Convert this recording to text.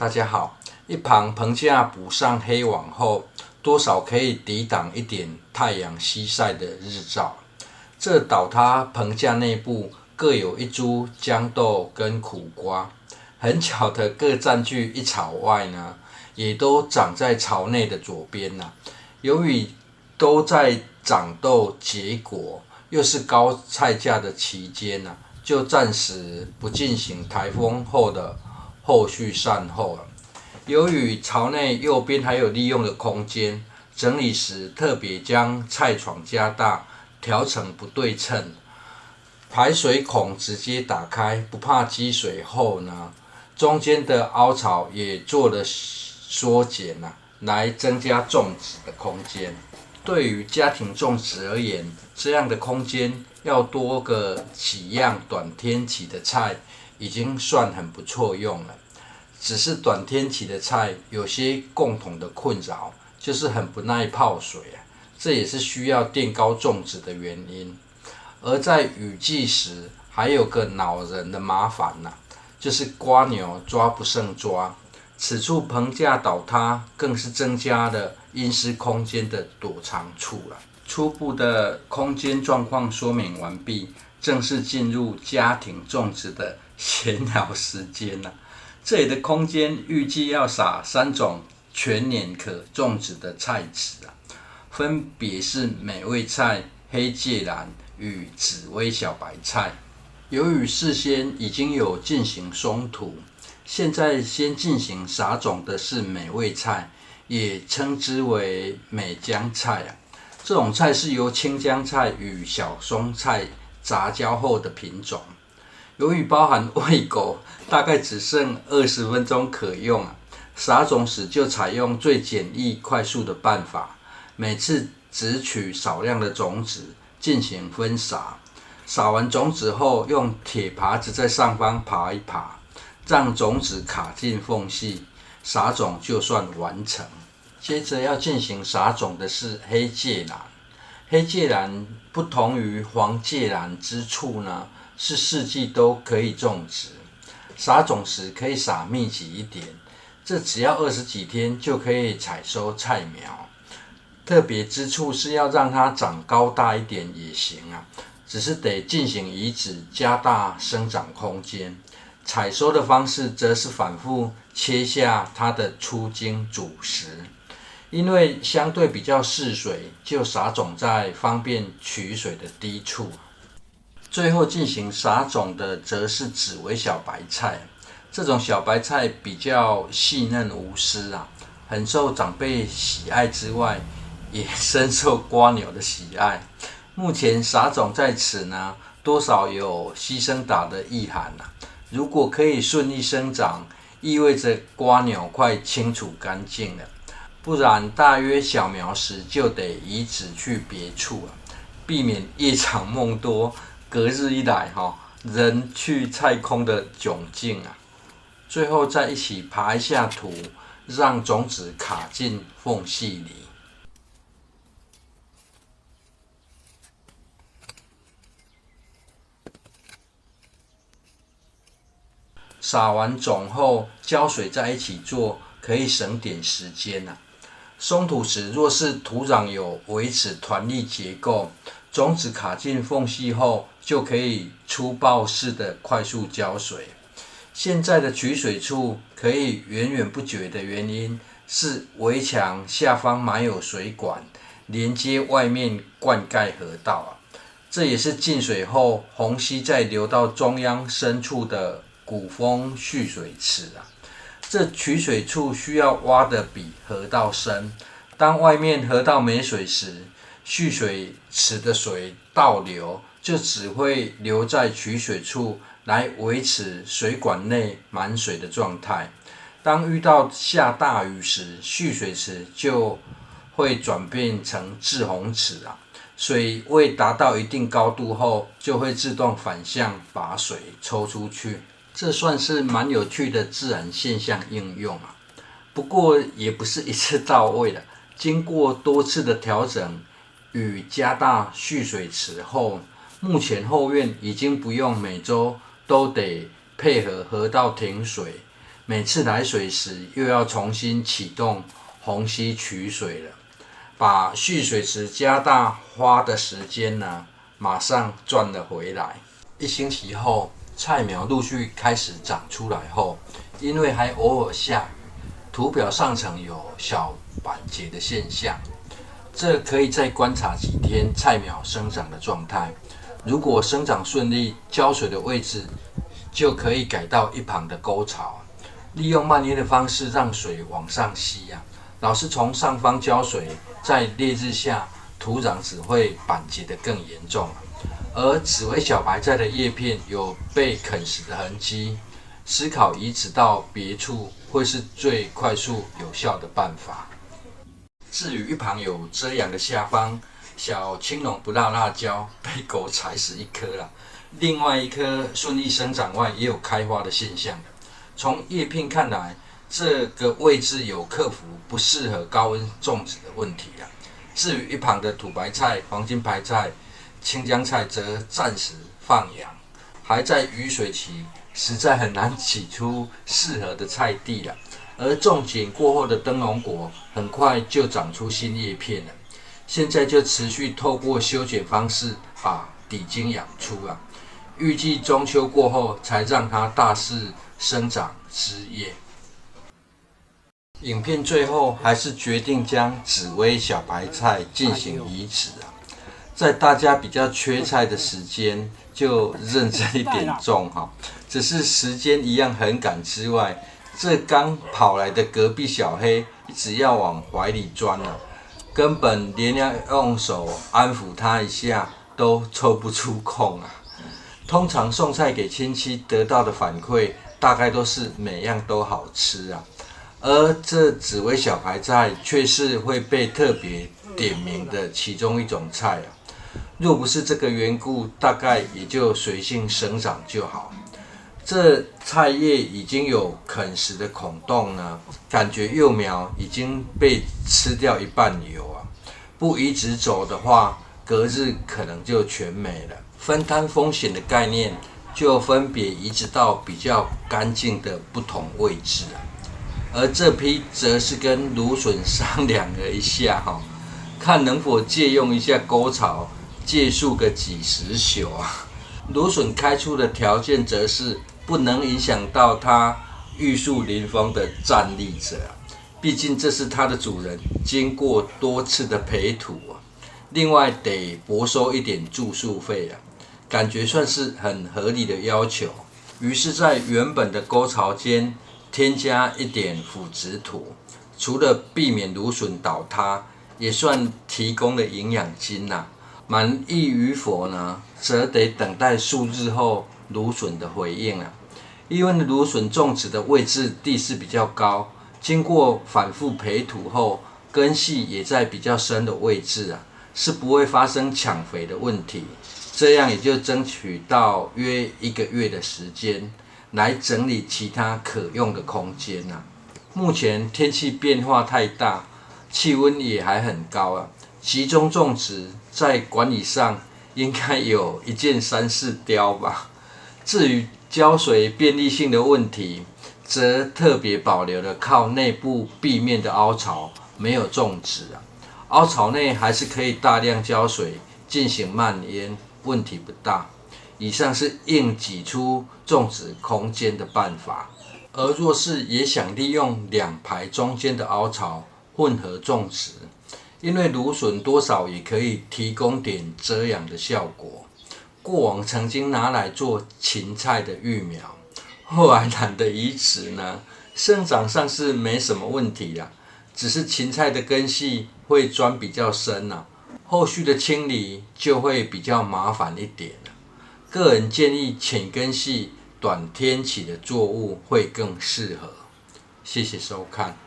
大家好，一旁棚架补上黑网后，多少可以抵挡一点太阳西晒的日照。这倒塌棚架内部各有一株豇豆跟苦瓜，很巧的各占据一槽外呢，也都长在槽内的左边呐。由于都在长豆结果，又是高菜价的期间呐，就暂时不进行台风后的后续善后了。由于槽内右边还有利用的空间，整理时特别将菜床加大，调成不对称，排水孔直接打开，不怕积水后呢，中间的凹槽也做了缩减来增加种植的空间。对于家庭种植而言，这样的空间要多个几样短天期的菜，已经算很不错用了。只是短天期的菜有些共同的困扰，就是很不耐泡水这也是需要垫高种植的原因。而在雨季时，还有个恼人的麻烦就是蝸牛抓不胜抓。此处棚架倒塌，更是增加了阴湿空间的躲藏处了。初步的空间状况说明完毕，正式进入家庭种植的闲聊时间这里的空间预计要撒3种全年可种植的菜籽分别是美味菜、黑芥蓝与紫薇小白菜。由于事先已经有进行松土，现在先进行撒种的是美味菜，也称之为美姜菜这种菜是由青江菜与小松菜杂交后的品种。由于包含喂狗，大概只剩20分钟可用撒种时就采用最简易快速的办法，每次只取少量的种子进行分撒。撒完种子后，用铁耙子在上方耙一耙，让种子卡进缝隙，撒种就算完成。接着要进行撒种的是黑芥蓝。黑芥蓝不同于黄芥蓝之处呢，是四季都可以种植。撒种时可以撒密集一点，这只要20几天就可以采收菜苗。特别之处是要让它长高大一点也行只是得进行移植，加大生长空间。采收的方式则是反复切下它的出茎主食，因为相对比较嗜水，就撒种在方便取水的低处。最后进行撒种的则是紫薇小白菜，这种小白菜比较细嫩无湿很受长辈喜爱之外，也深受蝸牛的喜爱。目前撒种在此呢，多少有牺牲打的意涵如果可以顺利生长，意味着蝸牛快清除干净了，不然大约小苗时就得移植去别处避免夜长梦多，隔日一来人去菜空的窘境最后再一起耙一下土，让种子卡进缝隙里。撒完种后，浇水在一起做，可以省点时间松土时，若是土壤有维持团粒结构，种子卡进缝隙后，就可以粗暴式的快速浇水。现在的取水处可以源源不绝的原因是围墙下方埋有水管，连接外面灌溉河道这也是进水后虹吸再流到中央深处的鼓峰蓄水池这取水处需要挖得比河道深，当外面河道没水时，蓄水池的水倒流就只会留在取水处来维持水管内满水的状态。当遇到下大雨时，蓄水池就会转变成滞洪池水未达到一定高度后，就会自动反向把水抽出去。这算是蛮有趣的自然现象应用不过也不是一次到位的，经过多次的调整与加大蓄水池后，目前后院已经不用每周都得配合河道停水，每次来水时又要重新启动虹吸取水了。把蓄水池加大花的时间呢，马上赚了回来。1星期后，菜苗陆续开始长出来后，因为还偶尔下雨，图表上层有小板结的现象。这可以再观察几天菜苗生长的状态。如果生长顺利，浇水的位置就可以改到一旁的沟槽，利用蔓延的方式让水往上吸啊。老是从上方浇水，在烈日下，土壤只会板结得更严重。而紫薇小白菜的叶片有被啃食的痕迹，思考移植到别处会是最快速有效的办法。至于一旁有遮阳的下方，小青龙不辣辣椒被狗踩死1颗了，另外1颗顺利生长外也有开花的现象。从叶片看来，这个位置有克服不适合高温种植的问题了。至于一旁的土白菜、黄金白菜、青江菜则暂时放养，还在雨水期，实在很难起出适合的菜地了。而种剪过后的灯笼果很快就长出新叶片了，现在就持续透过修剪方式把底茎养出了，预计中秋过后才让它大肆生长枝叶。影片最后还是决定将紫薇小白菜进行移植啊，在大家比较缺菜的时间就认真一点种哈，只是时间一样很赶之外，这刚跑来的隔壁小黑只要往怀里钻了，根本连要用手安抚它一下都抽不出空啊。通常送菜给亲戚得到的反馈大概都是每样都好吃啊。而这紫薇小白菜却是会被特别点名的其中一种菜啊。若不是这个缘故，大概也就随性生长就好。这菜叶已经有啃食的孔洞呢，感觉幼苗已经被吃掉一半有啊。不移植走的话，隔日可能就全没了。分摊风险的概念，就分别移植到比较干净的不同位置啊。而这批则是跟芦笋商量了一下看能否借用一下沟槽，借宿个几十宿啊。芦笋开出的条件则是不能影响到它玉树临风的站立者毕竟这是它的主人经过多次的培土另外得拨收一点住宿费感觉算是很合理的要求。于是，在原本的沟槽间添加一点腐殖土，除了避免芦笋倒塌，也算提供了营养金满意与否呢，则得等待数日后芦笋的回应因为芦笋种植的位置地势比较高，经过反复培土后，根系也在比较深的位置是不会发生抢肥的问题。这样也就争取到约1个月的时间，来整理其他可用的空间目前天气变化太大，气温也还很高集中种植在管理上应该有1箭3式雕吧。至于浇水便利性的问题，则特别保留了靠内部壁面的凹槽，没有种植凹槽内还是可以大量浇水进行蔓延，问题不大。以上是硬挤出种植空间的办法。而若是也想利用2排中间的凹槽混合种植，因为芦笋多少也可以提供点遮阳的效果。过往曾经拿来做芹菜的育苗，后来懒得移植呢，生长上是没什么问题只是芹菜的根系会钻比较深后续的清理就会比较麻烦一点个人建议浅根系短天期的作物会更适合。谢谢收看。